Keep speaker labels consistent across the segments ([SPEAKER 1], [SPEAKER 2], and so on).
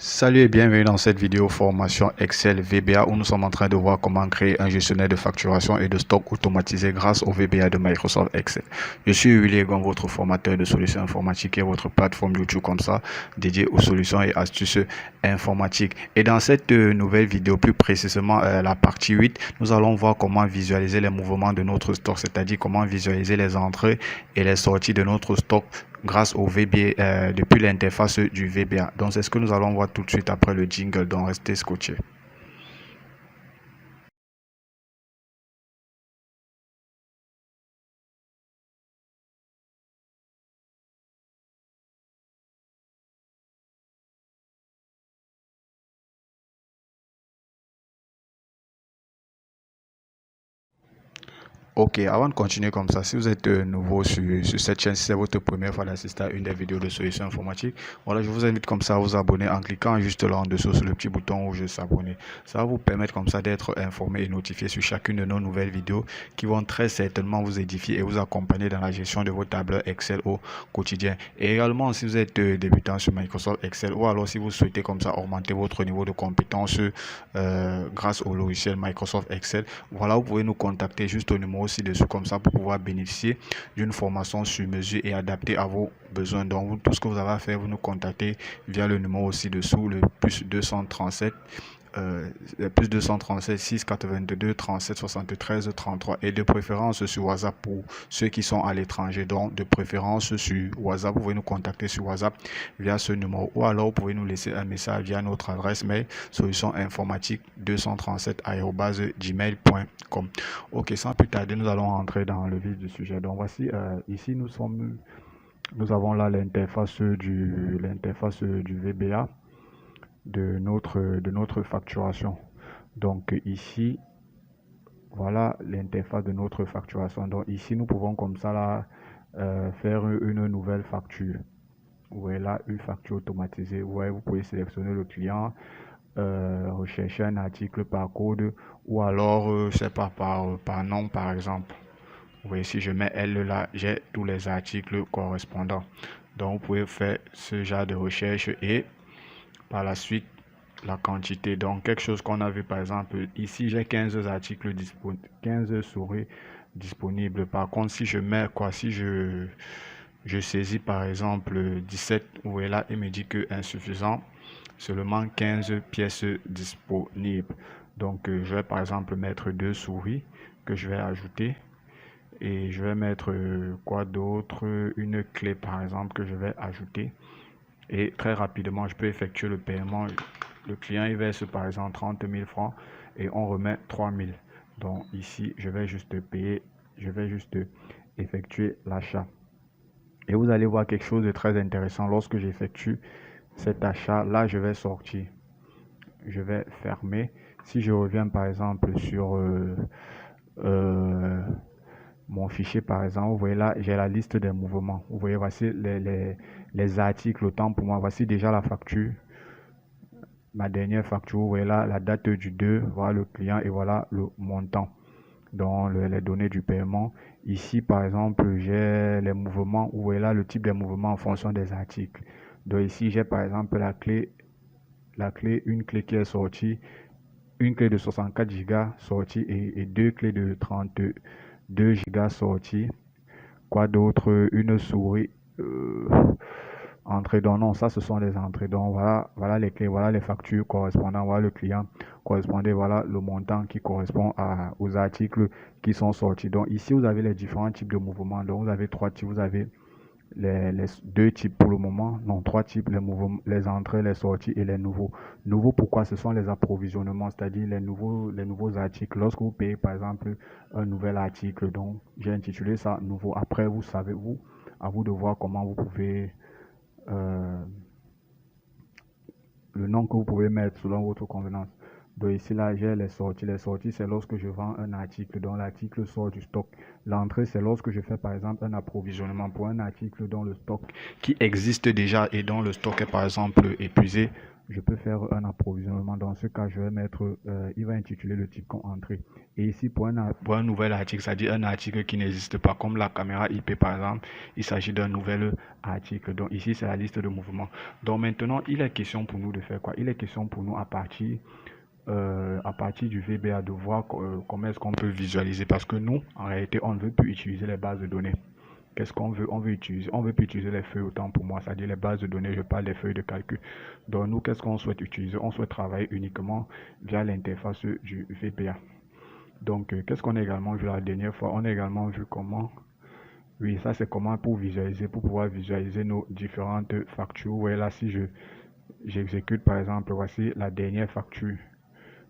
[SPEAKER 1] Salut et bienvenue dans cette vidéo formation Excel VBA où nous sommes en train de voir comment créer un gestionnaire de facturation et de stock automatisé grâce au VBA de Microsoft Excel. Je suis Willy Egon, votre formateur de solutions informatiques et votre plateforme YouTube comme ça dédiée aux solutions et astuces informatiques. Et dans cette nouvelle vidéo, plus précisément la partie 8, nous allons voir comment visualiser les mouvements de notre stock, c'est-à-dire comment visualiser les entrées et les sorties de notre stock grâce au VBA depuis l'interface du VBA. Donc c'est ce que nous allons voir tout de suite après le jingle, donc restez scotchés. Ok, avant de continuer comme ça, si vous êtes nouveau sur cette chaîne, si c'est votre première fois d'assister à une des vidéos de solutions informatiques, voilà, je vous invite comme ça à vous abonner en cliquant juste là en dessous sur le petit bouton rouge s'abonner. Ça va vous permettre comme ça d'être informé et notifié sur chacune de nos nouvelles vidéos qui vont très certainement vous édifier et vous accompagner dans la gestion de vos tableurs Excel au quotidien. Et également, si vous êtes débutant sur Microsoft Excel ou alors si vous souhaitez comme ça augmenter votre niveau de compétence grâce au logiciel Microsoft Excel, voilà, vous pouvez nous contacter juste au numéro ci-dessus comme ça pour pouvoir bénéficier d'une formation sur mesure et adaptée à vos besoins. Donc, tout ce que vous avez à faire, vous nous contactez via le numéro ci-dessous, le plus 237 plus 237 6 82 37 73 33 et de préférence sur WhatsApp pour ceux qui sont à l'étranger. Donc de préférence sur WhatsApp, vous pouvez nous contacter sur WhatsApp via ce numéro ou alors vous pouvez nous laisser un message via notre adresse mail solution informatique 237@gmail.com. Ok, sans plus tarder, nous allons entrer dans le vif du sujet. Donc voici ici nous avons là l'interface du VBA de notre facturation. Donc ici, voilà l'interface de notre facturation. Donc ici, nous pouvons comme ça là faire une nouvelle facture. Vous voyez là, une facture automatisée. Vous voyez, vous pouvez sélectionner le client, rechercher un article par code ou alors, je sais pas, par nom par exemple. Vous voyez, si je mets L là, j'ai tous les articles correspondants. Donc, vous pouvez faire ce genre de recherche et par la suite, la quantité. Donc, quelque chose qu'on a vu par exemple ici, j'ai 15 articles disponibles, 15 souris disponibles. Par contre, si je mets quoi, si je saisis par exemple 17, où est là, il me dit que insuffisant, seulement 15 pièces disponibles. Donc, je vais par exemple mettre deux souris que je vais ajouter. Et je vais mettre quoi d'autre, une clé par exemple que je vais ajouter. Et très rapidement, je peux effectuer le paiement. Le client il verse par exemple 30 000 francs et on remet 3 000. Donc ici, je vais juste payer, je vais juste effectuer l'achat. Et vous allez voir quelque chose de très intéressant lorsque j'effectue cet achat. Là, je vais sortir. Je vais fermer. Si je reviens par exemple sur euh, mon fichier par exemple, vous voyez là, j'ai la liste des mouvements. Vous voyez, voici les articles, autant pour moi. Voici déjà la facture. Ma dernière facture, vous voyez là, la date du 2, voilà le client et voilà le montant. Donc, les données du paiement. Ici, par exemple, j'ai les mouvements. Vous voyez là le type de mouvement en fonction des articles. Donc ici, j'ai par exemple une clé qui est sortie, une clé de 64 Go sortie et deux clés de 32 Go sorties. Quoi d'autre? Une souris. Entrée donc non, ça ce sont les entrées. Donc voilà les clés, voilà les factures correspondant, voilà le client correspondait, voilà le montant qui correspond aux articles qui sont sortis. Donc ici vous avez les différents types de mouvements. Donc vous avez trois types, vous avez les deux types pour le moment, non trois types, les mouvements, les entrées, les sorties et les nouveaux. Nouveaux pourquoi? Ce sont les approvisionnements, c'est-à-dire les nouveaux articles. Lorsque vous payez par exemple un nouvel article, donc j'ai intitulé ça nouveau. Après vous savez à vous de voir comment vous pouvez le nom que vous pouvez mettre selon votre convenance. Donc ici là j'ai les sorties. Les sorties c'est lorsque je vends un article dont l'article sort du stock. L'entrée c'est lorsque je fais par exemple un approvisionnement pour un article dont le stock qui existe déjà et dont le stock est par exemple épuisé. je peux faire un approvisionnement. Dans ce cas, je vais mettre, il va intituler le type comme entrée. Et ici, pour un nouvel article, c'est-à-dire un article qui n'existe pas, comme la caméra IP par exemple, il s'agit d'un nouvel article. Donc ici, c'est la liste de mouvements. Donc maintenant, il est question pour nous de faire quoi? Il est question pour nous à partir du VBA de voir comment est-ce qu'on peut visualiser. Parce que nous, en réalité, on ne veut plus utiliser les bases de données. Qu'est-ce qu'on veut? On veut plus utiliser les feuilles autant pour moi, c'est-à-dire les bases de données, je parle des feuilles de calcul. Donc nous, qu'est-ce qu'on souhaite utiliser? On souhaite travailler uniquement via l'interface du VBA. Donc, qu'est-ce qu'on a également vu la dernière fois? On a également vu comment, oui, ça c'est comment pour visualiser, pour pouvoir visualiser nos différentes factures. Ouais, là, si j'exécute par exemple, voici la dernière facture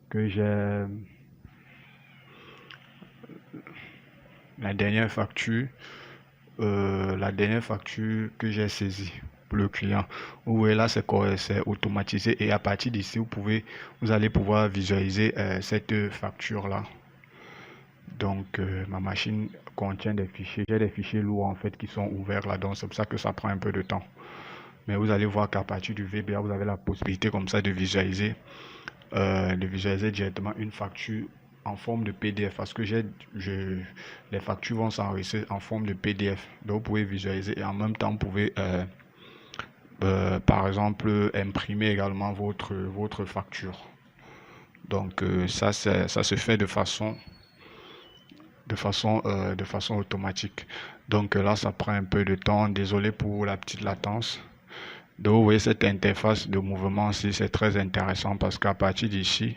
[SPEAKER 1] que j'ai, la dernière facture que j'ai saisie pour le client. Vous voyez là, c'est automatisé et à partir d'ici, vous allez pouvoir visualiser cette facture là. Donc ma machine contient des fichiers, j'ai des fichiers lourds en fait qui sont ouverts là, donc c'est pour ça que ça prend un peu de temps. Mais vous allez voir qu'à partir du VBA, vous avez la possibilité comme ça de visualiser directement une facture en forme de PDF parce que les factures vont s'enregistrer en forme de PDF. Donc vous pouvez visualiser et en même temps vous pouvez par exemple imprimer également votre facture. Donc ça se fait de façon automatique. Donc là ça prend un peu de temps, désolé pour la petite latence. Donc vous voyez cette interface de mouvement aussi, c'est très intéressant parce qu'à partir d'ici,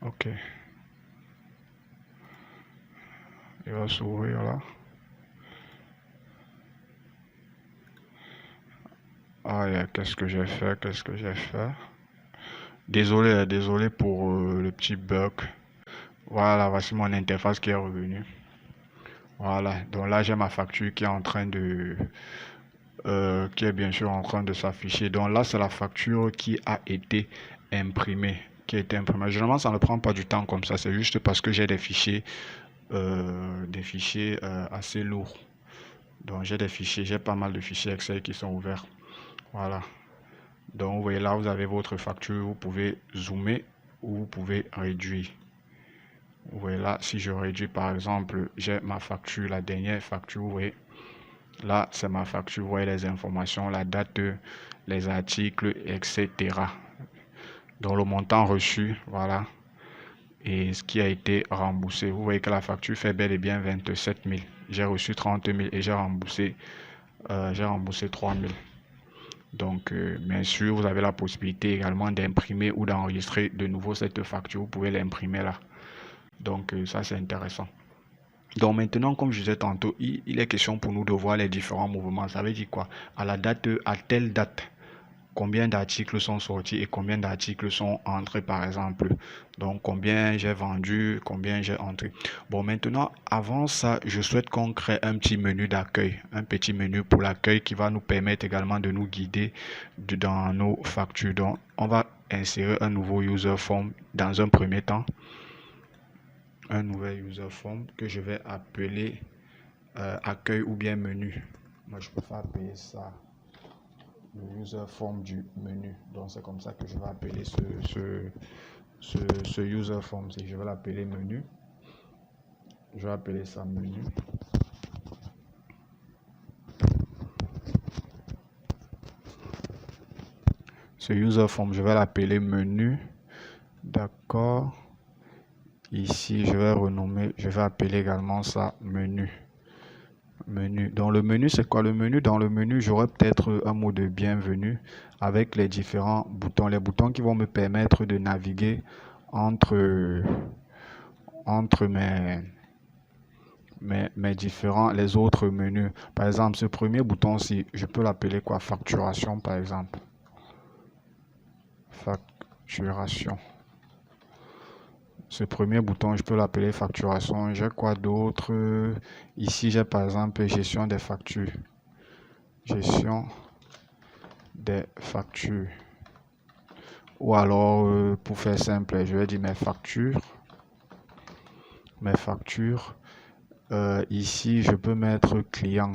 [SPEAKER 1] ok, il va s'ouvrir là. Ah, qu'est-ce que j'ai fait? Désolé pour le petit bug. Voilà, voici mon interface qui est revenue. Voilà, donc là j'ai ma facture qui est en train de qui est bien sûr en train de s'afficher. Donc là c'est la facture qui a été imprimée. Généralement ça ne prend pas du temps comme ça, c'est juste parce que j'ai des fichiers assez lourds. Donc j'ai pas mal de fichiers Excel qui sont ouverts. Voilà. Donc vous voyez là, vous avez votre facture, vous pouvez zoomer ou vous pouvez réduire. Vous voyez là, si je réduis par exemple, j'ai ma facture, la dernière facture, vous voyez. Là, c'est ma facture, vous voyez les informations, la date, les articles, etc. Donc le montant reçu, voilà. Et ce qui a été remboursé. Vous voyez que la facture fait bel et bien 27 000. J'ai reçu 30 000 et j'ai remboursé 3 000. Donc, bien sûr, vous avez la possibilité également d'imprimer ou d'enregistrer de nouveau cette facture. Vous pouvez l'imprimer là. Donc, ça, c'est intéressant. Donc, maintenant, comme je disais tantôt, il est question pour nous de voir les différents mouvements. Ça veut dire quoi? À telle date, combien d'articles sont sortis et combien d'articles sont entrés par exemple. Donc combien j'ai vendu, combien j'ai entré. Bon maintenant, avant ça, je souhaite qu'on crée un petit menu d'accueil, un petit menu pour l'accueil qui va nous permettre également de nous guider dans nos factures. Donc on va insérer un nouveau user form dans un premier temps. Un nouvel user form que je vais appeler accueil ou bien menu. Moi je préfère appeler ça le user form du menu. Donc c'est comme ça que je vais appeler ce user form. Je vais l'appeler menu. Je vais appeler ça menu. Ce user form, je vais l'appeler menu. D'accord. Ici, je vais appeler également ça menu. Dans le menu, c'est quoi le menu? Dans le menu, j'aurai peut-être un mot de bienvenue avec les différents boutons. Les boutons qui vont me permettre de naviguer entre les autres menus. Par exemple, ce premier bouton-ci, je peux l'appeler quoi? Facturation, par exemple. Facturation. Ce premier bouton, je peux l'appeler facturation. J'ai quoi d'autre? Ici, j'ai par exemple gestion des factures. Gestion des factures. Ou alors, pour faire simple, je vais dire mes factures. Ici, je peux mettre client.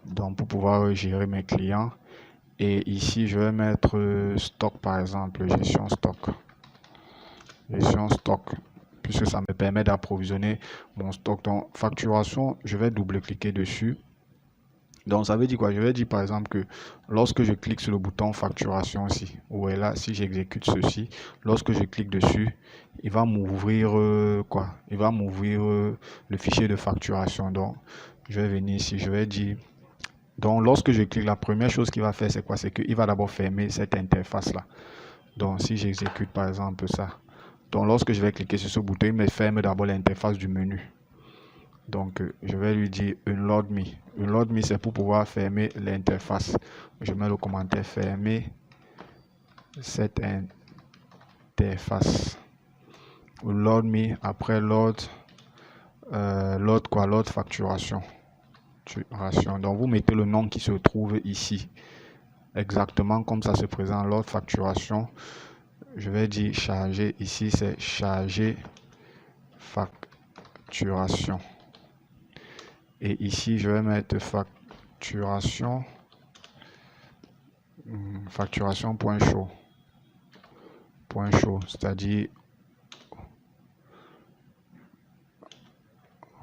[SPEAKER 1] Donc pour pouvoir gérer mes clients. Et ici, je vais mettre stock par exemple, gestion stock. Gestion stock, puisque ça me permet d'approvisionner mon stock. Donc facturation, je vais double-cliquer dessus. Donc ça veut dire quoi? Je vais dire par exemple que lorsque je clique sur le bouton facturation ici, ou là, si j'exécute ceci, lorsque je clique dessus, il va m'ouvrir quoi? Il va m'ouvrir le fichier de facturation. Donc je vais venir ici, je vais dire. Donc lorsque je clique, la première chose qu'il va faire, c'est quoi? C'est qu'il va d'abord fermer cette interface là. Donc si j'exécute par exemple ça, donc lorsque je vais cliquer sur ce bouton, il me ferme d'abord l'interface du menu. Donc je vais lui dire unload me. Unload me, c'est pour pouvoir fermer l'interface. Je mets le commentaire fermer cette interface. Unload me, après load, load facturation. Donc vous mettez le nom qui se trouve ici. Exactement comme ça se présente load facturation. Je vais dire charger. Ici c'est charger facturation. Et ici je vais mettre facturation. Facturation point chaud. Point chaud, c'est-à-dire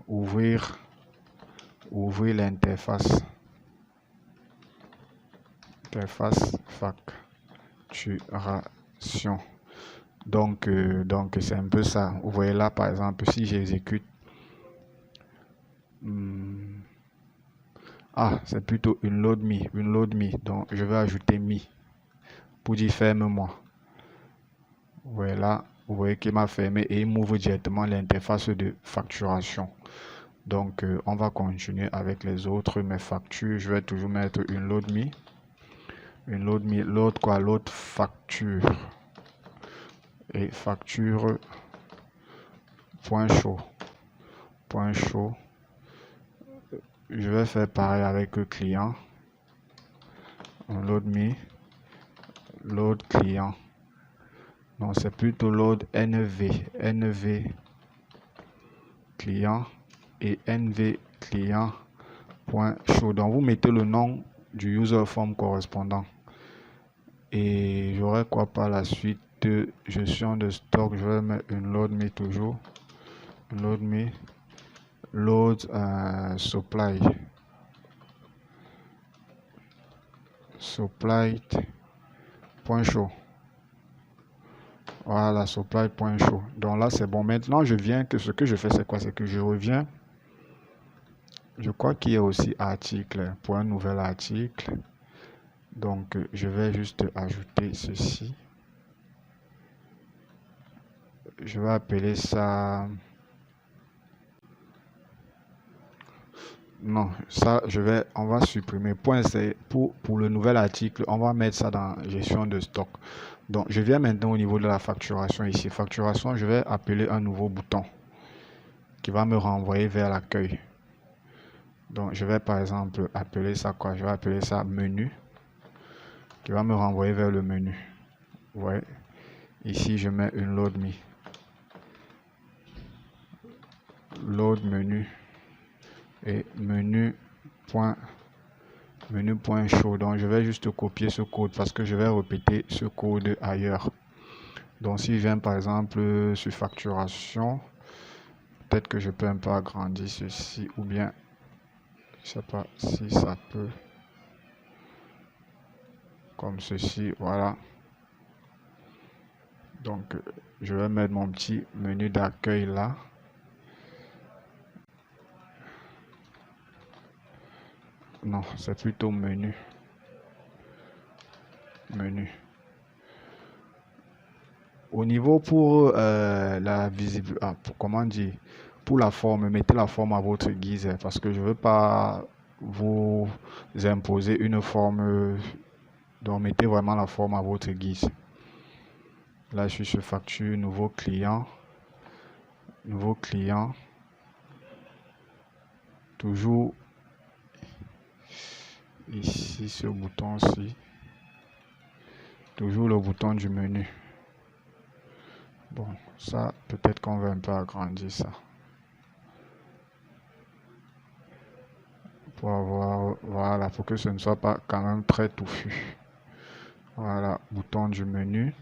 [SPEAKER 1] ouvrir l'interface. Interface facturation. Donc c'est un peu ça. Vous voyez là par exemple si j'exécute. C'est plutôt une load me. Donc je vais ajouter me pour dire ferme-moi. Voilà, vous voyez qu'il m'a fermé et il m'ouvre directement l'interface de facturation. Donc on va continuer avec les autres. Mes factures, je vais toujours mettre une load me. Une load me, load facture. Et facture point chaud. Point chaud. Je vais faire pareil avec le client. Load me. Load client. Non, c'est plutôt load NV client et NV client point chaud. Donc vous mettez le nom du user form correspondant. Et j'aurai quoi par la suite de gestion de stock. Je vais mettre une load me toujours. Load me. Load supply. Supply point chaud. Voilà, supply point chaud. Donc là c'est bon. Maintenant je viens que ce que je fais c'est quoi? C'est que je reviens. Je crois qu'il y a aussi article pour un nouvel article. Donc je vais juste ajouter ceci. Je vais appeler ça. Non, ça on va supprimer. Point c'est pour le nouvel article, on va mettre ça dans gestion de stock. Donc je viens maintenant au niveau de la facturation ici. Facturation, je vais appeler un nouveau bouton qui va me renvoyer vers l'accueil. Donc je vais par exemple appeler ça quoi? Je vais appeler ça menu qui va me renvoyer vers le menu. Ouais. Ici je mets une load me. Load menu et menu point chaud. Donc je vais juste copier ce code parce que je vais répéter ce code ailleurs. Donc si je viens par exemple sur facturation, peut-être que je peux un peu agrandir ceci ou bien je sais pas si ça peut comme ceci. Voilà. Donc je vais mettre mon petit menu d'accueil là. Non, c'est plutôt menu. Au niveau pour la visibilité, comment dire, pour la forme, mettez la forme à votre guise parce que je ne veux pas vous imposer une forme. Donc mettez vraiment la forme à votre guise. Là je suis sur facture, nouveau client. Toujours ici ce bouton-ci. Toujours le bouton du menu. Bon, ça peut-être qu'on va un peu agrandir ça. pour avoir, voilà, pour que ce ne soit pas quand même très touffu. Voilà, bouton du menu.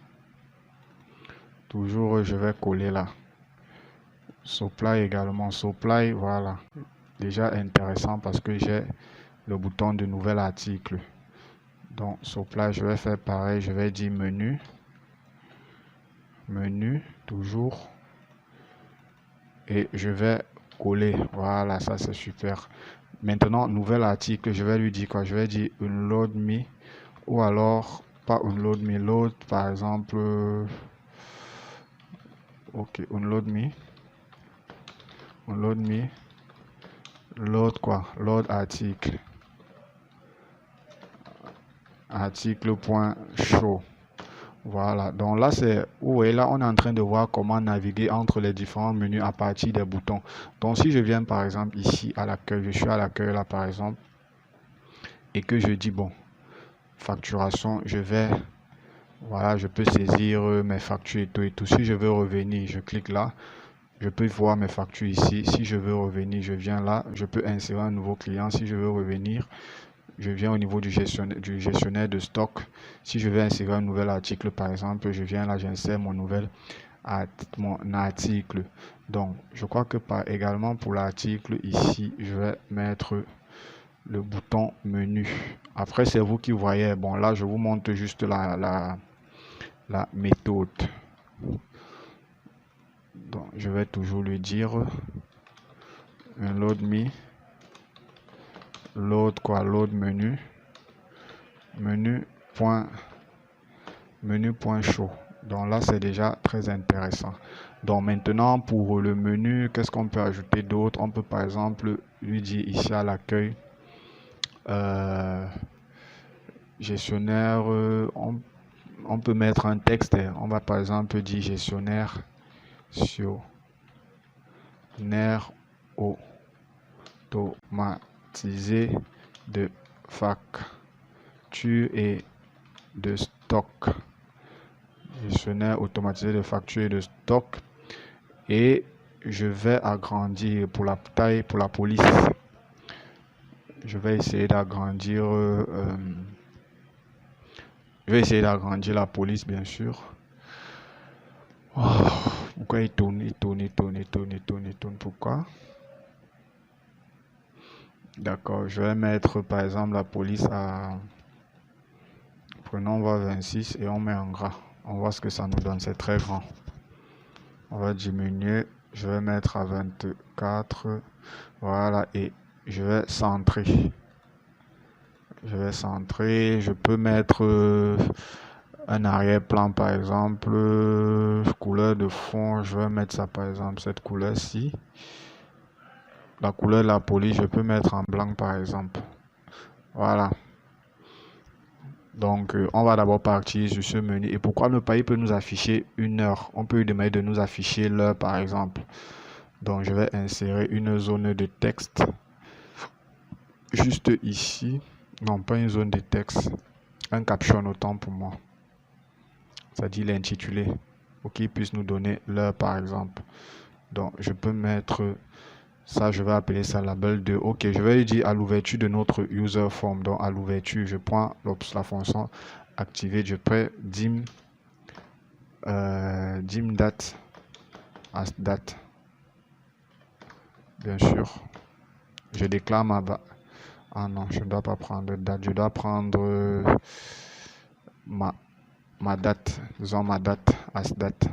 [SPEAKER 1] Toujours, je vais coller là. Supply également, supply, voilà. Déjà intéressant parce que j'ai le bouton de nouvel article. Donc, supply, je vais faire pareil, je vais dire menu. Menu, toujours. Et je vais coller. Voilà, ça c'est super. Maintenant, nouvel article, je vais lui dire quoi? Je vais dire unload me ou alors pas unload me, load par exemple. Ok, unload me. Unload me. Load quoi? Load article. Article.show. Voilà, donc là c'est où est là on est en train de voir comment naviguer entre les différents menus à partir des boutons. Donc si je viens par exemple ici à l'accueil, je suis à l'accueil là par exemple et que je dis bon facturation, je vais voilà, je peux saisir mes factures et tout et tout. Si je veux revenir, je clique là, je peux voir mes factures ici. Si je veux revenir, je viens là, je peux insérer un nouveau client. Si je veux revenir, je viens au niveau du gestionnaire de stock. Si je veux insérer un nouvel article, par exemple, je viens là, j'insère mon article. Donc, je crois que également pour l'article ici, je vais mettre le bouton menu. Après, c'est vous qui voyez. Bon, là, je vous montre juste la méthode. Donc, je vais toujours lui dire load me. Load quoi? Load menu. Menu.show. Donc là, c'est déjà très intéressant. Donc maintenant, pour le menu, qu'est-ce qu'on peut ajouter d'autre? On peut par exemple lui dire ici à l'accueil, gestionnaire, on peut mettre un texte. On va par exemple dire gestionnaire automatisé de facture et de stock. Gestionnaire automatisé de facture et de stock. Et je vais agrandir pour la taille, pour la police. Je vais essayer d'agrandir la police, bien sûr. Oh, pourquoi il tourne? Pourquoi? D'accord, je vais mettre par exemple la police à... Prenons, on va 26 et on met en gras. On voit ce que ça nous donne, c'est très grand. On va diminuer, je vais mettre à 24. Voilà, et je vais centrer. Je peux mettre un arrière-plan par exemple, couleur de fond, je vais mettre ça par exemple, cette couleur-ci. La couleur de la police, je peux mettre en blanc par exemple. Voilà. Donc, on va d'abord partir sur ce menu. Et pourquoi ne pas, il peut nous afficher une heure. On peut lui demander de nous afficher l'heure par exemple. Donc, je vais insérer une zone de texte. Juste ici. Non, pas une zone de texte. Un caption autant pour moi. Ça dit l'intitulé. Pour qu'il puisse nous donner l'heure par exemple. Donc, je peux mettre... Ça, je vais appeler ça label 2. Ok, je vais lui dire à l'ouverture de notre user form. Donc, à l'ouverture, je prends la fonction activée. Je prends dim date as date. Bien sûr. Je déclare ma... Ah non, je ne dois pas prendre date. Je dois prendre ma date. Disons ma date as date.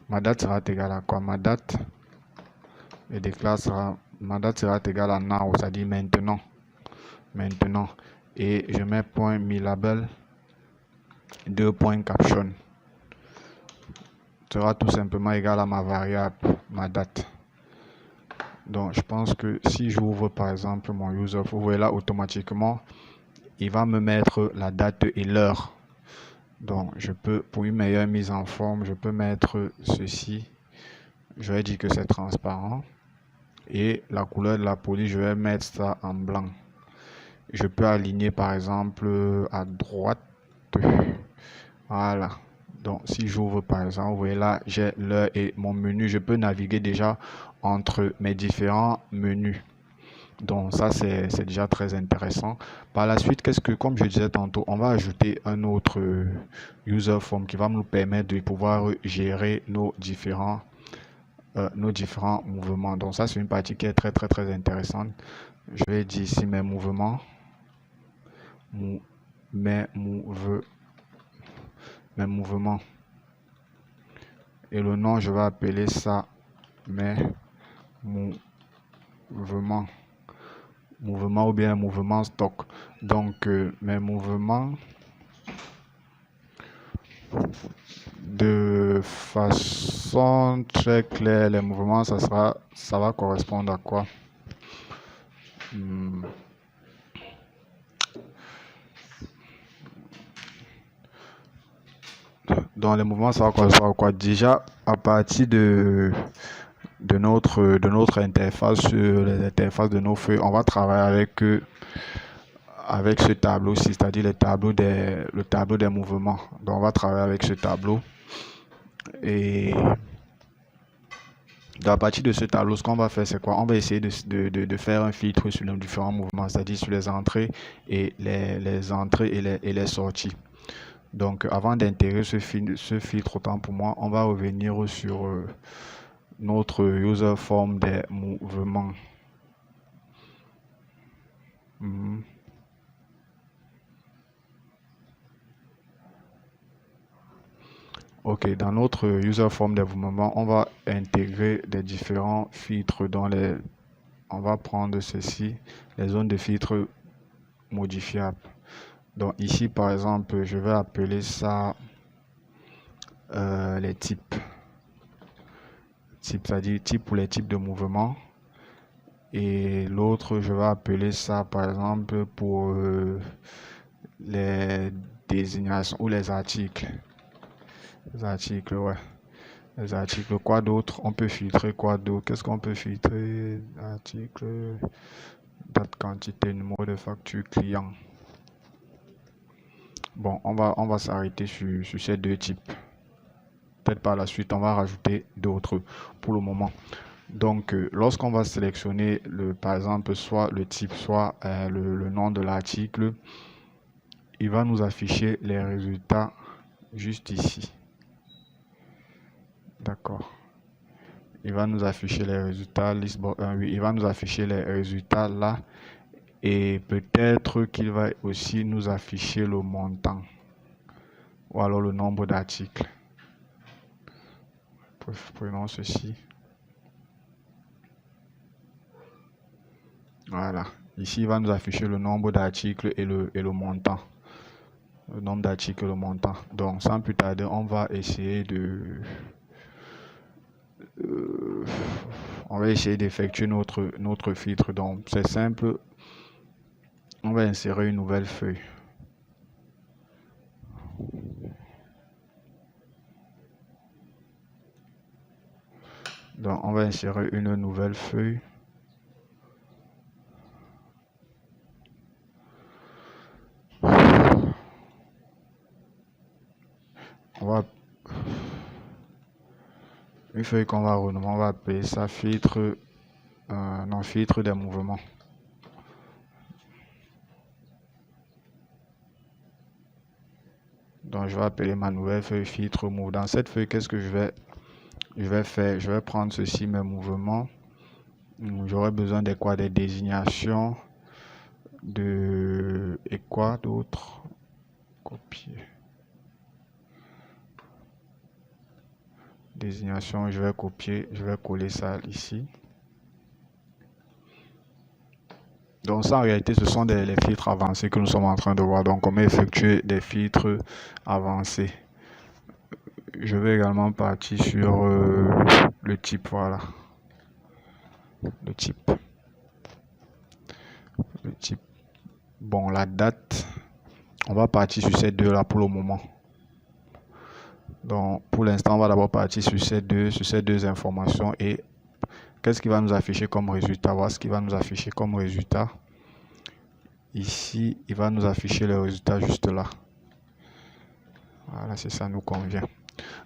[SPEAKER 1] Ma date sera égale à quoi? Ma date... Et déclare ma date sera égale à now, c'est-à-dire maintenant. Et je mets point mi label 2 points caption sera tout simplement égal à ma variable, ma date. Donc je pense que si j'ouvre par exemple mon user, vous voyez là automatiquement il va me mettre la date et l'heure. Donc je peux, pour une meilleure mise en forme, je peux mettre ceci. Je vais dire que c'est transparent. Et la couleur de la police, je vais mettre ça en blanc. Je peux aligner par exemple à droite. Voilà. Donc si j'ouvre par exemple, vous voyez là, j'ai l'heure et mon menu. Je peux naviguer déjà entre mes différents menus. Donc ça, c'est déjà très intéressant. Par la suite, comme je disais tantôt, on va ajouter un autre user form qui va nous permettre de pouvoir gérer nos différents mouvements. Donc ça, c'est une partie qui est très très très intéressante. Je vais dire ici mes mouvements, mes mouvements. Et le nom, je vais appeler ça mes mouvements. Mouvement ou bien mouvement stock. Donc mes mouvements, de façon très claire, les mouvements, ça va correspondre à quoi? Dans les mouvements, ça va correspondre à quoi? Déjà, à partir de notre interface, sur les interfaces de nos feuilles, on va travailler avec ce tableau-ci, c'est-à-dire le tableau des mouvements. Donc on va travailler avec ce tableau. Et à partir de ce tableau, ce qu'on va faire, c'est quoi? On va essayer de faire un filtre sur les différents mouvements, c'est-à-dire sur les entrées et les entrées et les sorties. Donc avant d'intégrer ce filtre, autant pour moi, on va revenir sur notre user form des mouvements. Ok, dans notre user form des mouvements, on va intégrer des différents filtres on va prendre ceci, les zones de filtres modifiables. Donc ici, par exemple, je vais appeler ça les types. C'est-à-dire type pour les types de mouvements. Et l'autre, je vais appeler ça, par exemple, pour les désignations ou les articles. Les articles, ouais. Les articles, quoi d'autre? On peut filtrer quoi d'autre? Qu'est-ce qu'on peut filtrer? Article, date, quantité, numéro de facture, client. Bon, on va s'arrêter sur ces deux types. Peut-être par la suite, on va rajouter d'autres pour le moment. Donc, lorsqu'on va sélectionner, par exemple, soit le type, soit le nom de l'article, il va nous afficher les résultats juste ici. D'accord. Il va nous afficher les résultats, oui, il va nous afficher les résultats là. Et peut-être qu'il va aussi nous afficher le montant ou alors le nombre d'articles. Prenons ceci. Voilà. Ici, il va nous afficher le nombre d'articles et le montant. Le nombre d'articles et le montant. Donc, sans plus tarder, on va essayer d'effectuer notre filtre. Donc, c'est simple. On va insérer une nouvelle feuille. Donc, on va insérer une nouvelle feuille. Une feuille qu'on va renommer, on va appeler ça filtre, filtre des mouvements. Donc je vais appeler ma nouvelle feuille filtre move. Dans cette feuille, qu'est-ce que je vais faire? Je vais prendre ceci, mes mouvements. J'aurai besoin de quoi? Des désignations et quoi d'autre? Copier. Désignation, je vais copier, je vais coller ça ici. Donc ça, en réalité, ce sont les filtres avancés que nous sommes en train de voir. Donc comment effectuer des filtres avancés. Je vais également partir sur le type, voilà. Le type. Bon, la date, on va partir sur ces deux là pour le moment. Donc pour l'instant, on va d'abord partir sur ces deux informations. Et qu'est-ce qui va nous afficher comme résultat? Voilà ce qui va nous afficher comme résultat. Ici, il va nous afficher le résultat juste là. Voilà, c'est ça nous convient.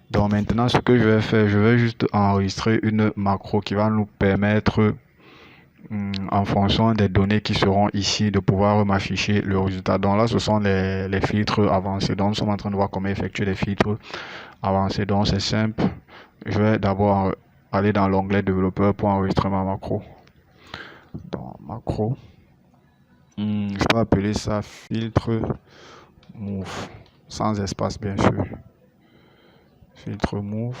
[SPEAKER 1] Donc maintenant, ce que je vais faire, je vais juste enregistrer une macro qui va nous permettre en fonction des données qui seront ici, de pouvoir m'afficher le résultat. Donc là, ce sont les filtres avancés. Donc nous sommes en train de voir comment effectuer les filtres avancés. Donc c'est simple. Je vais d'abord aller dans l'onglet développeur pour enregistrer ma macro. Dans macro, je peux appeler ça filtre move, sans espace bien sûr. Filtre move.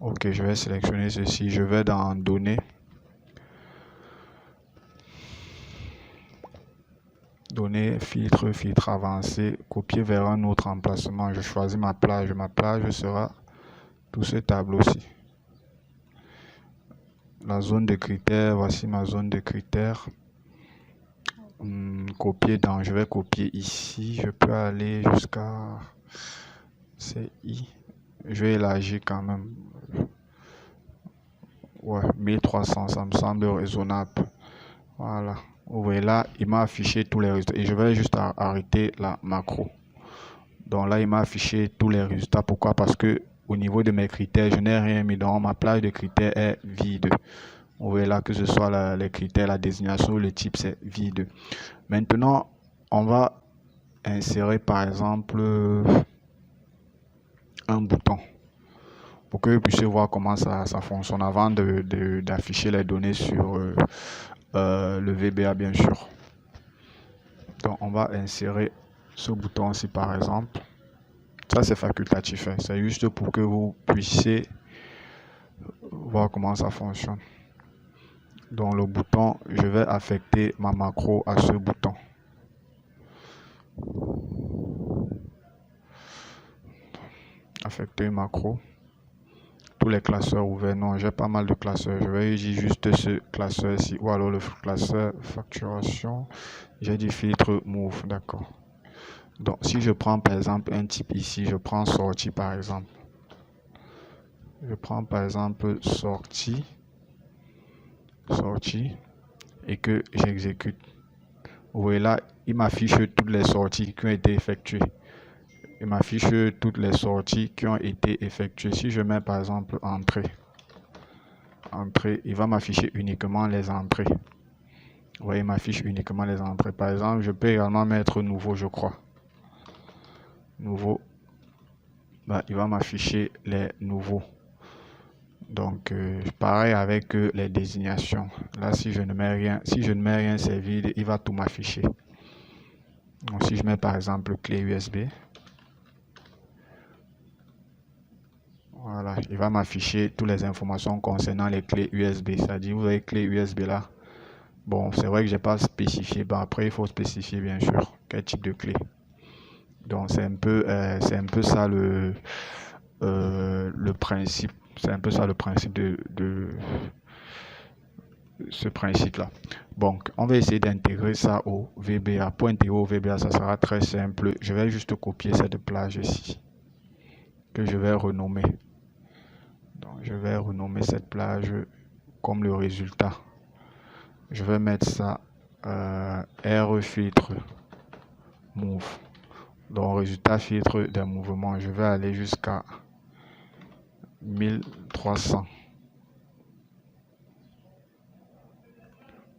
[SPEAKER 1] Ok, je vais sélectionner ceci. Je vais dans données. Données, filtre avancé, copier vers un autre emplacement. Je choisis ma plage. Ma plage sera tout ce tableau-ci. La zone de critères, voici ma zone de critères. Copier dans, je vais copier ici. Je peux aller jusqu'à CI. Je vais élargir quand même. Ouais, 1300, ça me semble raisonnable. Voilà. Vous voyez là, il m'a affiché tous les résultats. Et je vais juste arrêter la macro. Donc là, il m'a affiché tous les résultats. Pourquoi? Parce que au niveau de mes critères, je n'ai rien mis. Donc ma plage de critères est vide. Vous voyez là, que ce soit les critères, la désignation, le type, c'est vide. Maintenant, on va insérer par exemple un bouton pour que vous puissiez voir comment ça fonctionne avant d'afficher les données sur le VBA bien sûr. Donc on va insérer ce bouton ci par exemple. Ça c'est facultatif, hein. C'est juste pour que vous puissiez voir comment ça fonctionne. Donc le bouton, je vais affecter ma macro à ce bouton. Affecter macro. Tous les classeurs ouverts. Non, j'ai pas mal de classeurs. Je vais utiliser juste ce classeur ici. Ou alors le classeur facturation. J'ai dit filtre move. D'accord. Donc si je prends par exemple un type ici, je prends sortie par exemple. Je prends par exemple sortie et que j'exécute. Vous voyez là, il m'affiche toutes les sorties qui ont été effectuées. Il m'affiche toutes les sorties qui ont été effectuées. Si je mets par exemple entrée, il va m'afficher uniquement les entrées. Vous voyez, il m'affiche uniquement les entrées. Par exemple, je peux également mettre nouveau, je crois. Nouveau. Bah, il va m'afficher les nouveaux. Donc, pareil avec les désignations. Là, si je ne mets rien, c'est vide, il va tout m'afficher. Donc, si je mets par exemple clé USB, voilà, il va m'afficher toutes les informations concernant les clés USB. C'est-à-dire, vous avez clé USB là. Bon, c'est vrai que j'ai pas spécifié. Bon, après, il faut spécifier bien sûr quel type de clé. Donc, c'est un peu ça le principe. C'est un peu ça le principe de ce principe-là. Donc, on va essayer d'intégrer ça au VBA. Pour intégrer au VBA, ça sera très simple. Je vais juste copier cette plage ici, que je vais renommer. Donc, je vais renommer cette plage comme le résultat. Je vais mettre ça R filtre move. Donc, résultat filtre des mouvements. Je vais aller jusqu'à 1300.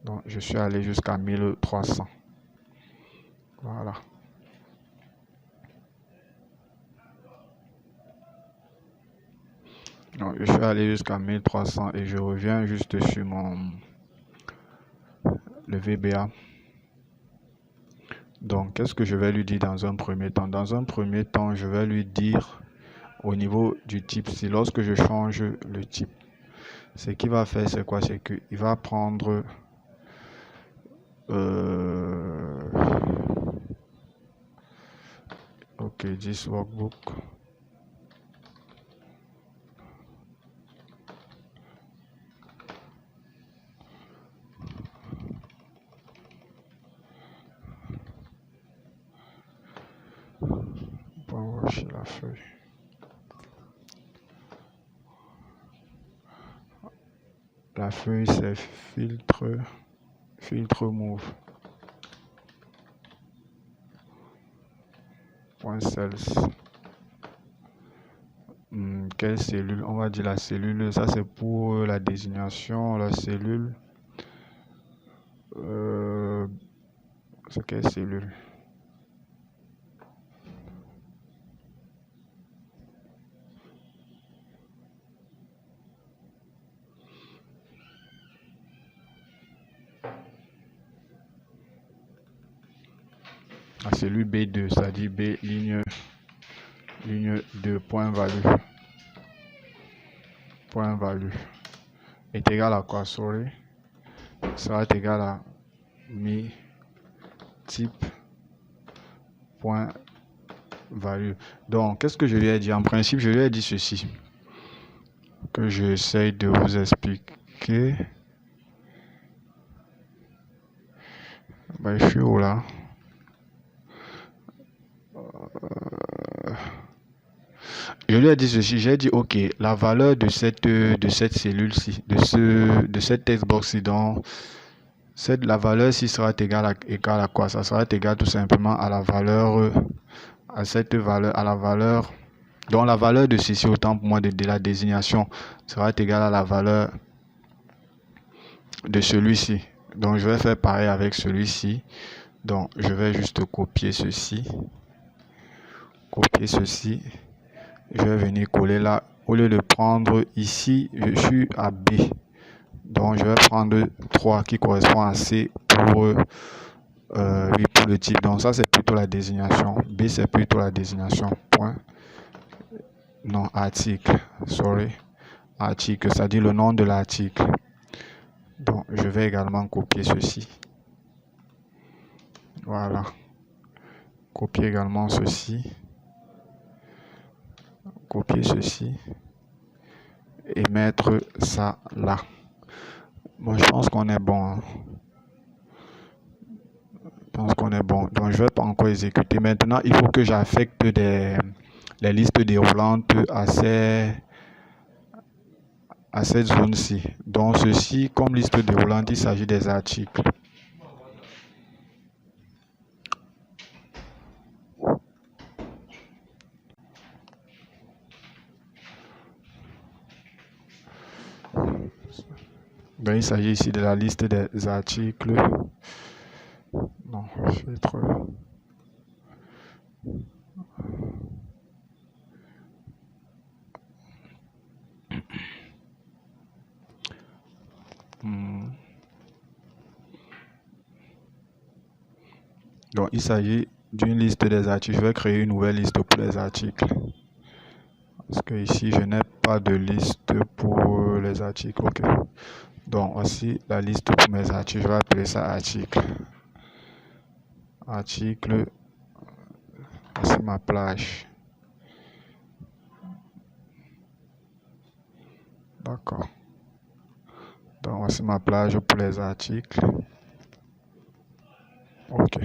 [SPEAKER 1] Donc, je suis allé jusqu'à 1300. Voilà. Donc, je suis allé jusqu'à 1300 et je reviens juste sur le VBA. Donc, qu'est-ce que je vais lui dire dans un premier temps? Dans un premier temps, je vais lui dire au niveau du type, si lorsque je change le type, ce qu'il va faire, c'est quoi? C'est qu'il va prendre ok, this workbook. On va voir chez la feuille. La feuille, c'est filtre move. .cells. Quelle cellule? On va dire la cellule. Ça, c'est pour la désignation. La cellule. C'est quelle cellule? La cellule B2, ça dit B ligne 2, point value. Point value est égal à quoi? Sorry. Ça va être égal à mi type point value. Donc, qu'est-ce que je lui ai dit? En principe, je lui ai dit ceci, que j'essaye de vous expliquer. Ben, je suis où là? Je lui ai dit ceci, j'ai dit ok, la valeur de cette cellule-ci, de cette textbox-ci, donc la valeur-ci sera égale à quoi? Ça sera égal tout simplement à la valeur, à la valeur, donc la valeur de ceci, autant pour moi de la désignation, sera égale à la valeur de celui-ci. Donc je vais faire pareil avec celui-ci. Donc je vais juste copier ceci. Je vais venir coller là. Au lieu de prendre ici, je suis à B. Donc je vais prendre 3 qui correspond à C pour le type. Donc ça c'est plutôt la désignation. B c'est plutôt la désignation. Point. Non, article. Sorry. Article, ça dit le nom de l'article. Donc je vais également copier ceci. Voilà. Copier également ceci. Copier ceci. Et mettre ça là. Bon, je pense qu'on est bon. Hein. Je pense qu'on est bon. Donc, je ne vais pas encore exécuter. Maintenant, il faut que j'affecte les listes déroulantes à cette zone-ci. Donc, ceci, comme liste déroulante, il s'agit des articles. Donc, il s'agit ici de la liste des articles. Non, je vais trop. Donc, il s'agit d'une liste des articles. Je vais créer une nouvelle liste pour les articles. Parce que ici, je n'ai pas de liste pour les articles. Ok. Donc, voici la liste pour mes articles. Je vais appeler ça article. Article. Voici ma plage. D'accord. Donc, voici ma plage pour les articles. Ok.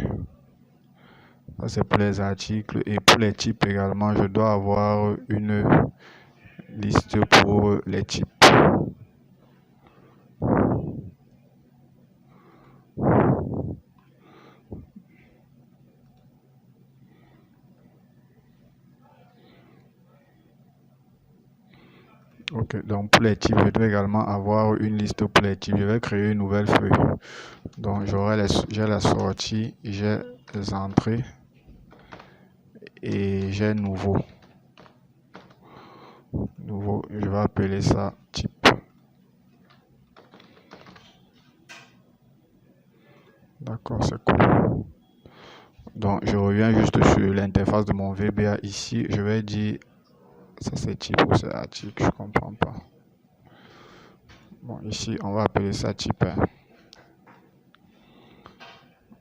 [SPEAKER 1] Ça, c'est pour les articles. Et pour les types également, je dois avoir une liste pour les types. Ok, donc pour les types, je dois également avoir une liste pour les types. Je vais créer une nouvelle feuille. Donc j'ai la sortie, j'ai les entrées et j'ai nouveau. Je vais appeler ça type. D'accord, c'est cool. Donc je reviens juste sur l'interface de mon VBA ici. Je vais dire ça c'est type ou c'est article, je comprends pas. Bon, ici on va appeler ça type.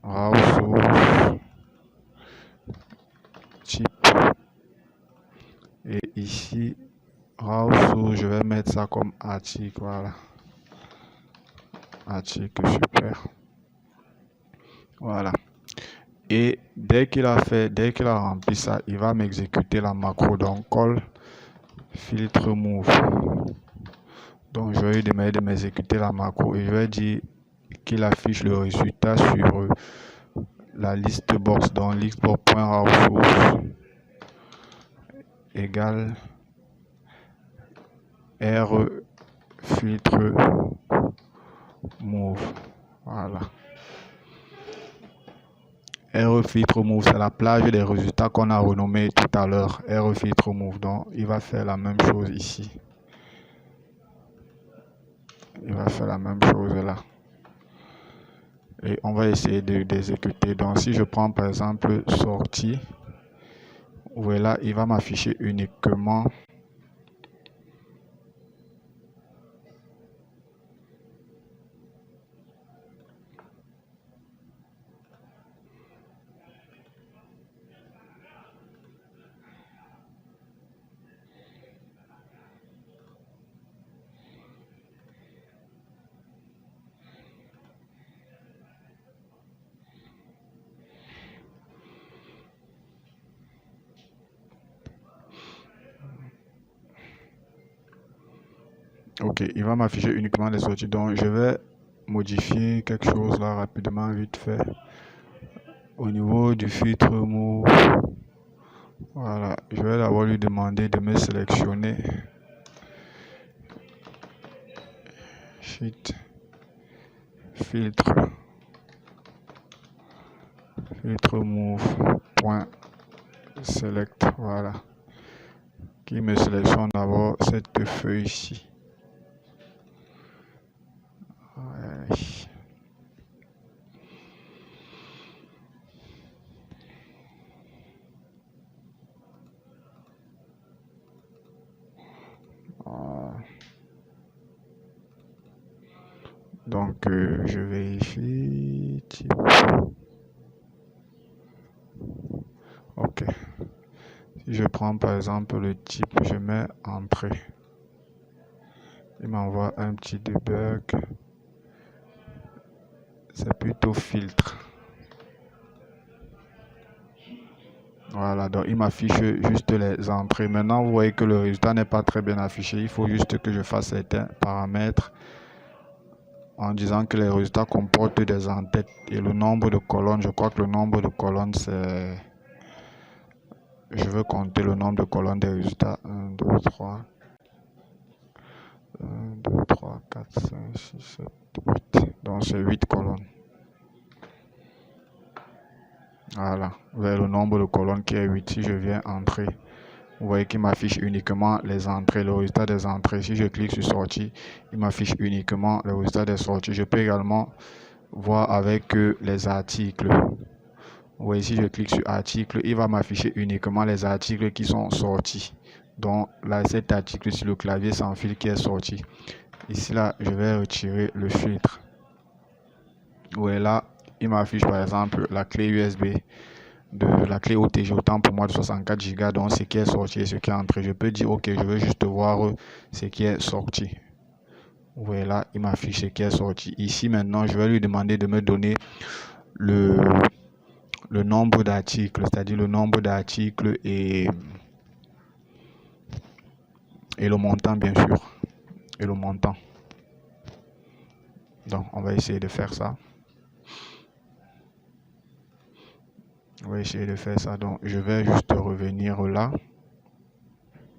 [SPEAKER 1] Raw source type. Et ici raw source, je vais mettre ça comme article. Voilà. Article, super. Voilà. Et dès qu'il a rempli ça, il va m'exécuter la macro. Donc call filtre move. Donc je vais lui demander de m'exécuter la macro et je vais dire qu'il affiche le résultat sur la liste box dans listbox.rawsource égale r filtre move. Voilà. Error filtre move, c'est la plage des résultats qu'on a renommé tout à l'heure. Error filtre move, donc il va faire la même chose ici. Il va faire la même chose là. Et on va essayer d'exécuter. Donc si je prends par exemple sortie, voilà, il va m'afficher uniquement ok, il va m'afficher uniquement les sorties. Donc je vais modifier quelque chose là rapidement, vite fait. Au niveau du filtre move, voilà, je vais d'abord lui demander de me sélectionner Shift filtre move point select, voilà, qui me sélectionne d'abord cette feuille ici. Ouais. Donc je vérifie type. Ok, si je prends par exemple le type, je mets entrée, il m'envoie un petit debug, c'est plutôt filtre. Voilà, donc il m'affiche juste les entrées. Maintenant vous voyez que le résultat n'est pas très bien affiché. Il faut juste que je fasse certains paramètres en disant que les résultats comportent des en-têtes et le nombre de colonnes. Je crois que le nombre de colonnes, c'est... Je veux compter le nombre de colonnes des résultats. 1, 2, 3. 1, 2, 3, 4, 5, 6, 7, 8. Donc c'est 8 colonnes. Voilà. Vous voyez le nombre de colonnes qui est 8. Si je viens entrer, vous voyez qu'il m'affiche uniquement les entrées, le résultat des entrées. Si je clique sur sortie, il m'affiche uniquement le résultat des sorties. Je peux également voir avec les articles. Vous voyez, si je clique sur article, il va m'afficher uniquement les articles qui sont sortis. Donc là, cet article sur le clavier sans fil qui est sorti. Ici, là, je vais retirer le filtre. Vous voyez là, il m'affiche par exemple la clé USB de la clé OTG, autant pour moi de 64 Go, donc ce qui est sorti et ce qui est entré. Je peux dire ok, je veux juste voir ce qui est sorti. Vous voyez là, il m'affiche ce qui est sorti. Ici maintenant, je vais lui demander de me donner le nombre d'articles, c'est-à-dire le nombre d'articles et le montant, bien sûr, et le montant. Donc on va essayer de faire ça. On va essayer de faire ça. Donc je vais juste revenir là.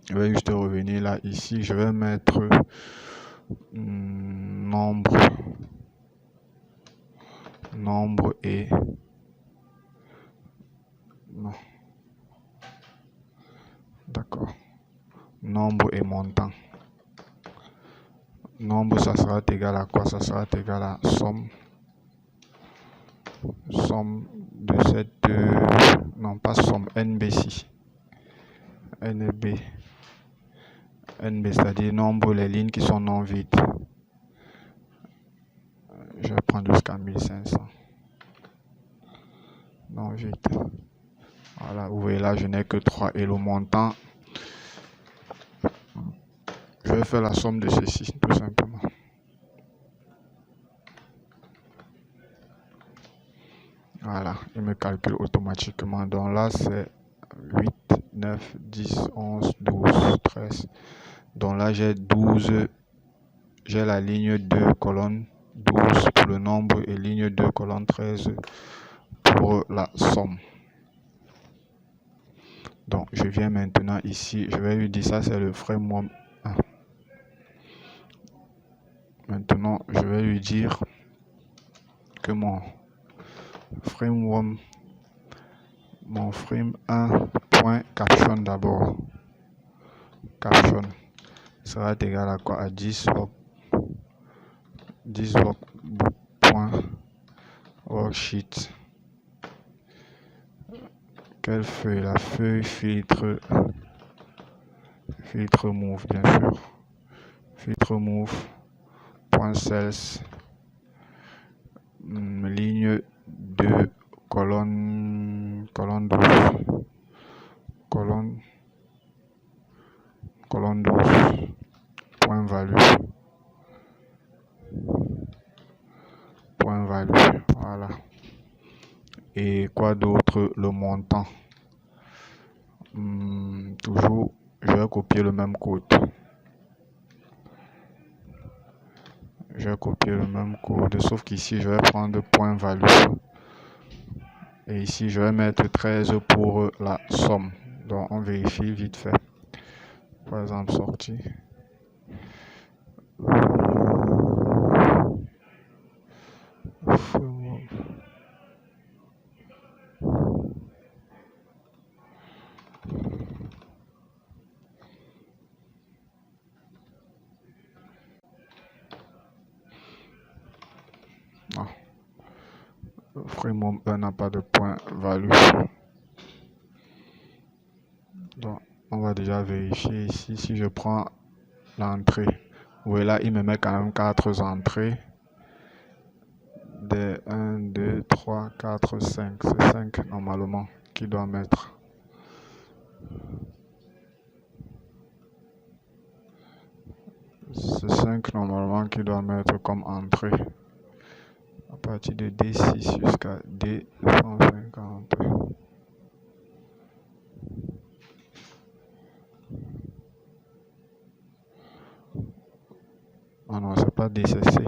[SPEAKER 1] Je vais juste revenir là, ici. Je vais mettre nombre et non, d'accord, nombre et montant. Nombre, ça sera égal à quoi? Ça sera égal à somme de cette non pas somme, NB6 NB c'est-à-dire nombre les lignes qui sont non vides. Je vais prendre jusqu'à 1500 non vide. Voilà, vous voyez là, je n'ai que 3 et le montant, je vais faire la somme de ceci tout simplement. Voilà, il me calcule automatiquement. Donc là, c'est 8, 9, 10, 11, 12, 13. Donc là, j'ai 12. J'ai la ligne 2, colonne 12 pour le nombre et ligne 2, colonne 13 pour la somme. Donc, je viens maintenant ici. Je vais lui dire ça, c'est le framework 1. Maintenant, je vais lui dire que mon framework mon frame 1.caption d'abord. Caption sera égal à quoi? À 10 workbook.worksheet. Quelle feuille? La feuille filtre move, bien sûr. Filtre move. .cells. Ligne 2, colonne 12. Colonne 12. Point value. Point value. Voilà. Et quoi d'autre? Le montant. Toujours, je vais copier le même code. Sauf qu'ici, je vais prendre point value. Et ici, je vais mettre 13 pour la somme. Donc, on vérifie vite fait. Par exemple, sortie. Non. Frame 1 n'a pas de point value. Donc, on va déjà vérifier ici. Si je prends l'entrée, vous voyez là, il me met quand même 4 entrées. Des 1, 2, 3, 4, 5. C'est 5 normalement qu'il doit mettre. C'est 5 normalement qu'il doit mettre comme entrée. À partir de D6 jusqu'à D250. Ah non, c'est pas DCC.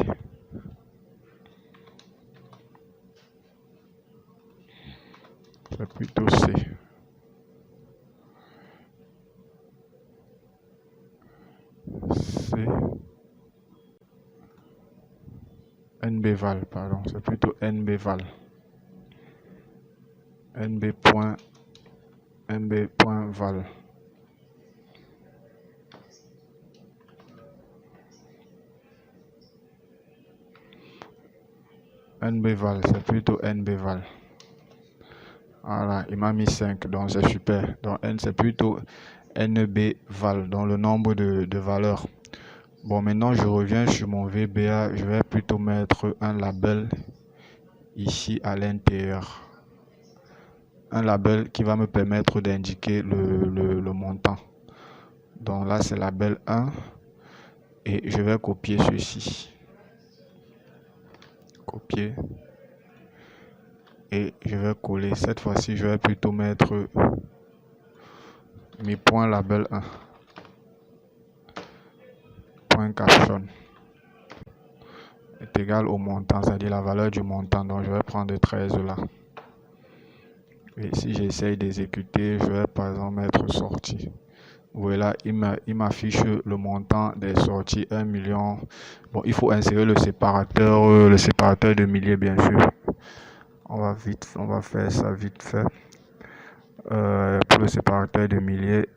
[SPEAKER 1] C'est plutôt C. C. NBval, pardon. C'est plutôt NBval. NB.val. NBval, c'est plutôt NBval. Voilà, il m'a mis 5, donc c'est super. Donc N, c'est plutôt NBval, donc le nombre de valeurs. Bon, maintenant je reviens sur mon VBA. Je vais plutôt mettre un label ici à l'intérieur. Un label qui va me permettre d'indiquer le montant. Donc là, c'est label 1. Et je vais copier ceci. Copier. Et je vais coller. Cette fois-ci, je vais plutôt mettre mes points label 1. Point caption est égal au montant, c'est-à-dire la valeur du montant. Donc je vais prendre 13 là. Et si j'essaye d'exécuter, je vais par exemple mettre sortie. Vous voyez là, il m'affiche le montant des sorties 1 million. Bon, il faut insérer le séparateur de milliers, bien sûr. On va faire ça vite fait. Pour le séparateur de milliers,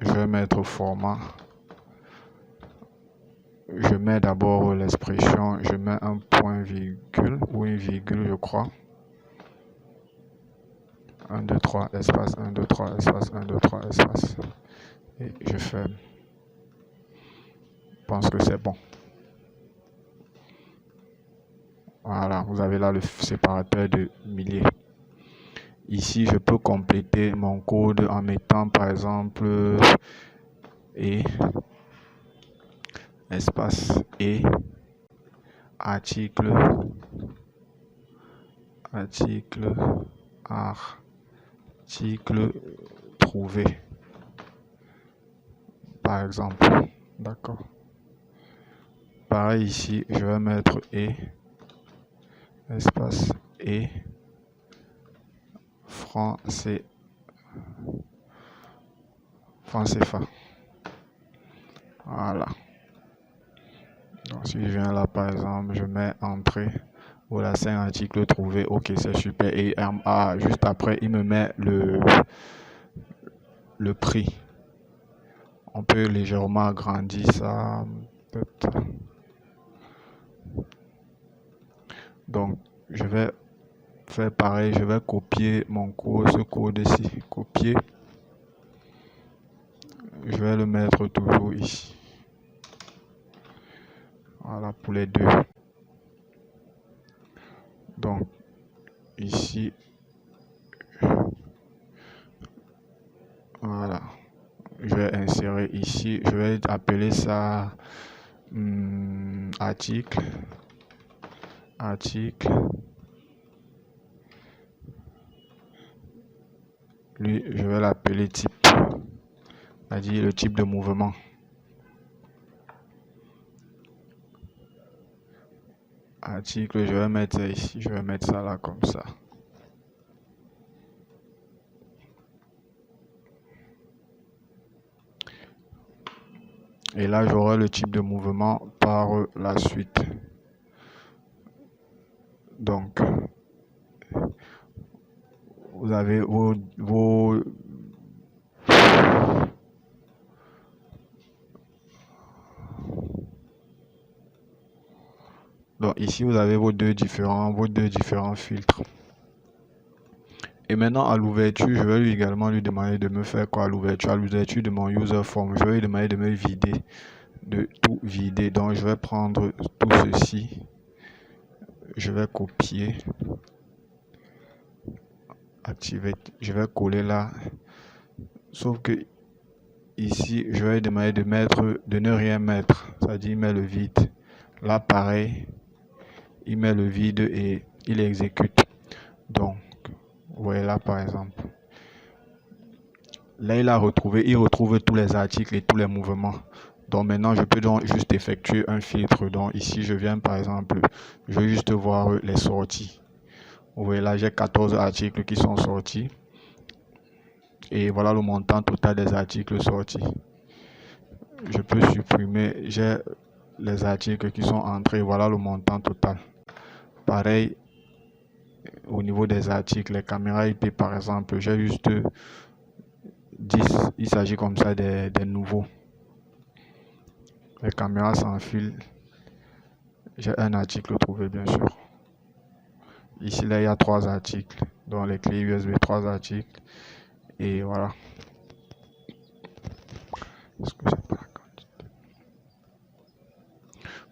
[SPEAKER 1] je vais mettre format. Je mets d'abord l'expression, je mets un point virgule ou une virgule, je crois. 1, 2, 3, espace, 1, 2, 3, espace, 1, 2, 3, espace. Et je ferme. Je pense que c'est bon. Voilà, vous avez là le séparateur de milliers. Ici, je peux compléter mon code en mettant par exemple et espace et article trouvé par exemple. D'accord. Pareil ici, je vais mettre et espace et franc CFA. Voilà. Donc si je viens là par exemple, je mets entrée Voilà, 5 articles trouvés. Ok, c'est super. Et juste après, il me met le prix. On peut légèrement agrandir ça. Peut-être. Donc, je vais faire pareil. Je vais copier ce code ici. Copier. Je vais le mettre toujours ici. Voilà pour les deux. Donc, ici. Voilà. Je vais insérer ici. Je vais appeler ça article. Lui, je vais l'appeler type. C'est-à-dire le type de mouvement. Article, je vais mettre ça ici. Je vais mettre ça là comme ça. Et là, j'aurai le type de mouvement par la suite. Donc, vous avez Donc ici, vous avez vos deux différents filtres. Et maintenant, à l'ouverture, je vais également lui demander de me faire quoi à l'ouverture? À l'ouverture de mon user form, je vais lui demander de me vider, de tout vider. Donc, je vais prendre tout ceci. Je vais copier. Activer. Je vais coller là. Sauf que ici, je vais lui demander de ne rien mettre. C'est-à-dire, il met le vide. Là, pareil. Il met le vide et il exécute. Donc, vous voyez là, par exemple. Là, il retrouve tous les articles et tous les mouvements. Donc maintenant, je peux donc juste effectuer un filtre. Donc ici, je viens par exemple, je vais juste voir les sorties. Vous voyez là, j'ai 14 articles qui sont sortis. Et voilà le montant total des articles sortis. Je peux supprimer, j'ai les articles qui sont entrés. Voilà le montant total. Pareil, au niveau des articles, les caméras IP par exemple, j'ai juste 10. Il s'agit comme ça des nouveaux. Les caméras sans fil. J'ai un article trouvé, bien sûr. Ici, là, il y a 3 articles. Donc, les clés USB, 3 articles. Et voilà.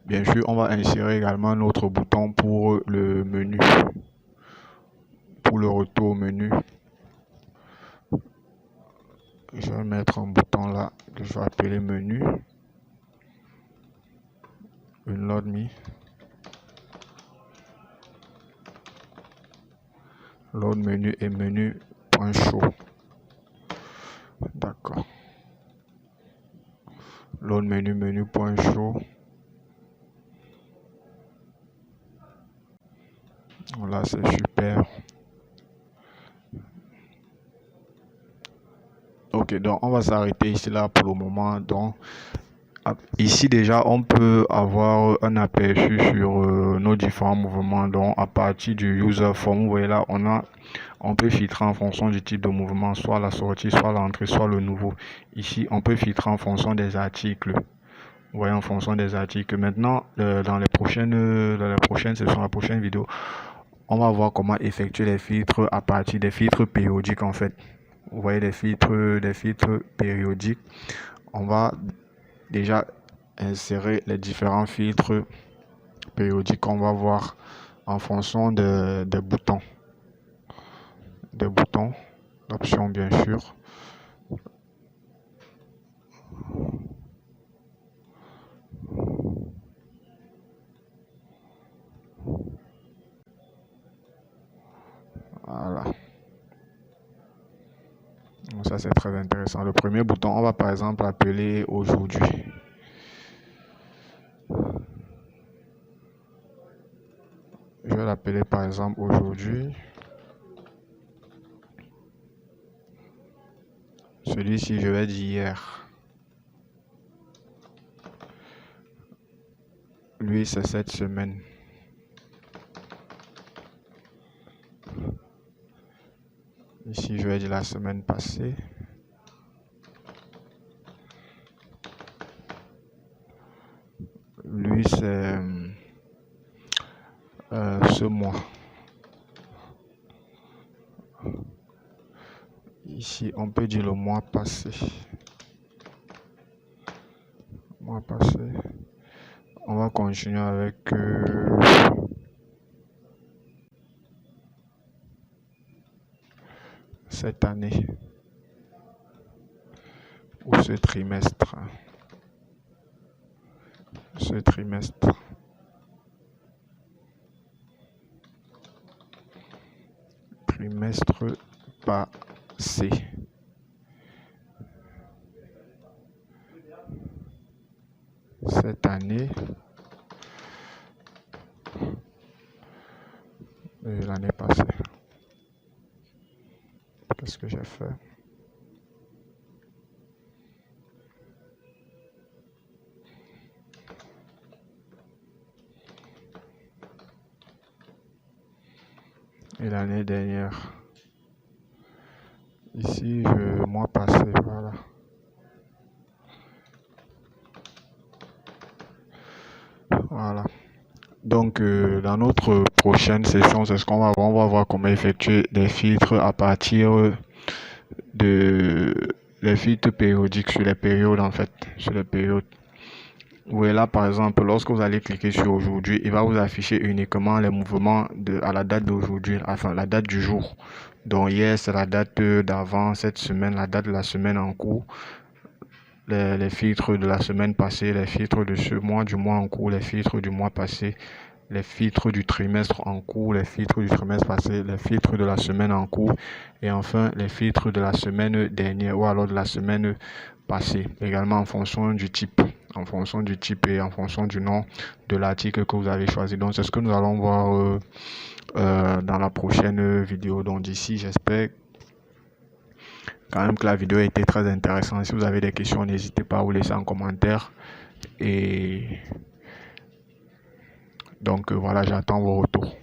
[SPEAKER 1] Bien sûr, on va insérer également un autre bouton pour le menu. Pour le retour au menu. Je vais mettre un bouton là que je vais appeler menu. Load me. Load menu et menu.show. D'accord. Load menu.show. Voilà, c'est super. Ok, donc on va s'arrêter ici là pour le moment. Donc ici déjà on peut avoir un aperçu sur nos différents mouvements. Donc à partir du user form, vous voyez là on peut filtrer en fonction du type de mouvement, soit la sortie, soit l'entrée, soit le nouveau. Ici on peut filtrer en fonction des articles. Vous voyez, en fonction des articles. Maintenant dans la prochaine session, la prochaine vidéo, on va voir comment effectuer les filtres à partir des filtres périodiques en fait. Vous voyez des filtres périodiques. On va déjà insérer les différents filtres périodiques qu'on va voir en fonction des boutons. L'option bien sûr. Voilà. Donc ça c'est très intéressant. Le premier bouton, on va par exemple appeler aujourd'hui. Je vais l'appeler par exemple aujourd'hui. Celui-ci, je vais dire hier. Lui, c'est cette semaine. Ici, je vais dire la semaine passée. Lui, c'est ce mois. Ici, on peut dire le mois passé. Mois passé. On va continuer avec cette année ou ce trimestre. Ce trimestre. Trimestre passé. Cette année. Et l'année passée. Qu'est-ce que j'ai fait? Et l'année dernière. Ici, mois passé, voilà. Voilà. Donc, dans notre prochaine session, c'est ce qu'on va voir. On va voir comment effectuer des filtres à partir de les filtres périodiques sur les périodes, en fait, sur les périodes. Où est là, par exemple, lorsque vous allez cliquer sur aujourd'hui, il va vous afficher uniquement les mouvements à la date d'aujourd'hui, enfin la date du jour. Donc hier, c'est la date d'avant cette semaine, la date de la semaine en cours. Les filtres de la semaine passée, les filtres de ce mois, du mois en cours, les filtres du mois passé, les filtres du trimestre en cours, les filtres du trimestre passé, les filtres de la semaine en cours et enfin les filtres de la semaine dernière ou alors de la semaine passée, également en fonction du type et en fonction du nom de l'article que vous avez choisi. Donc c'est ce que nous allons voir dans la prochaine vidéo. Donc d'ici, j'espère quand même que la vidéo a été très intéressante. Si vous avez des questions, n'hésitez pas à vous laisser en commentaire. Et donc voilà, j'attends vos retours.